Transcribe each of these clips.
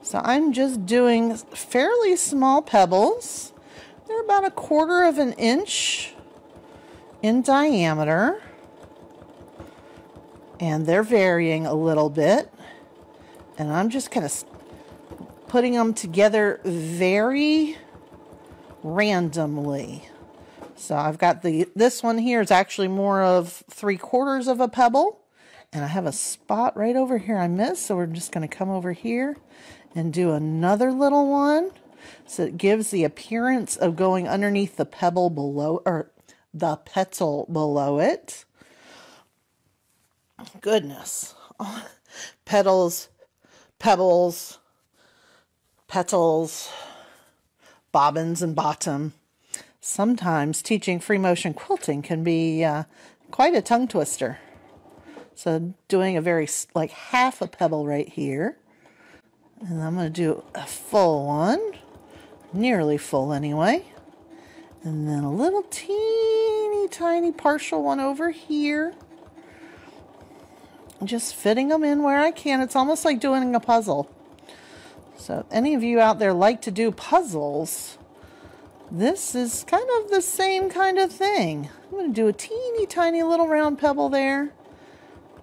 So I'm just doing fairly small pebbles. They're about 1/4 of an inch in diameter. And they're varying a little bit. And I'm just kind of putting them together very randomly. So I've got this one here is actually more of 3/4 of a pebble. And I have a spot right over here I missed. So we're just going to come over here and do another little one. So it gives the appearance of going underneath the pebble below, or the petal below it. Goodness. Petals, pebbles, petals, bobbins and bottom. Sometimes teaching free motion quilting can be quite a tongue twister. So doing a very, like half a pebble right here. And I'm going to do a full one. Nearly full anyway. And then a little teeny tiny partial one over here. Just fitting them in where I can. It's almost like doing a puzzle. So if any of you out there like to do puzzles, this is kind of the same kind of thing. I'm going to do a teeny tiny little round pebble there.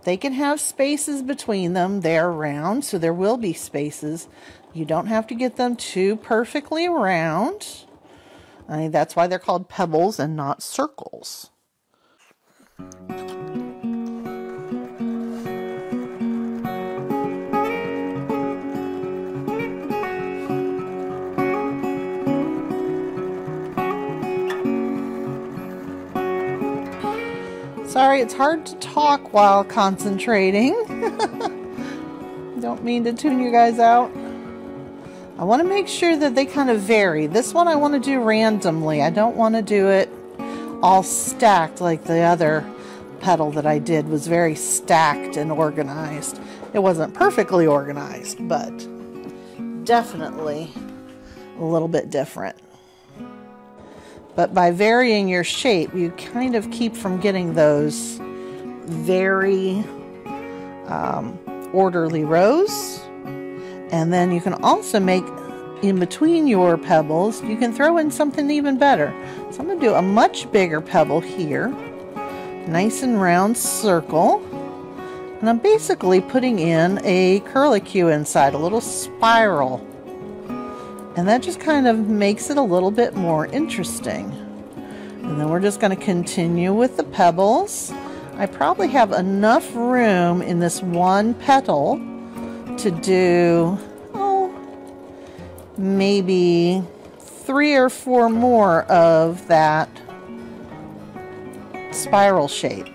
They can have spaces between them. They're round, so there will be spaces. You don't have to get them too perfectly round. I mean, that's why they're called pebbles and not circles. Sorry, it's hard to talk while concentrating. Don't mean to tune you guys out. I want to make sure that they kind of vary. This one I want to do randomly. I don't want to do it all stacked like the other petal that I did was very stacked and organized. It wasn't perfectly organized, but definitely a little bit different. But by varying your shape, you kind of keep from getting those very orderly rows. And then you can also make, in between your pebbles, you can throw in something even better. So I'm going to do a much bigger pebble here. Nice and round circle. And I'm basically putting in a curlicue inside, a little spiral. And that just kind of makes it a little bit more interesting. And then we're just going to continue with the pebbles. I probably have enough room in this one petal to do, maybe 3 or 4 more of that spiral shape.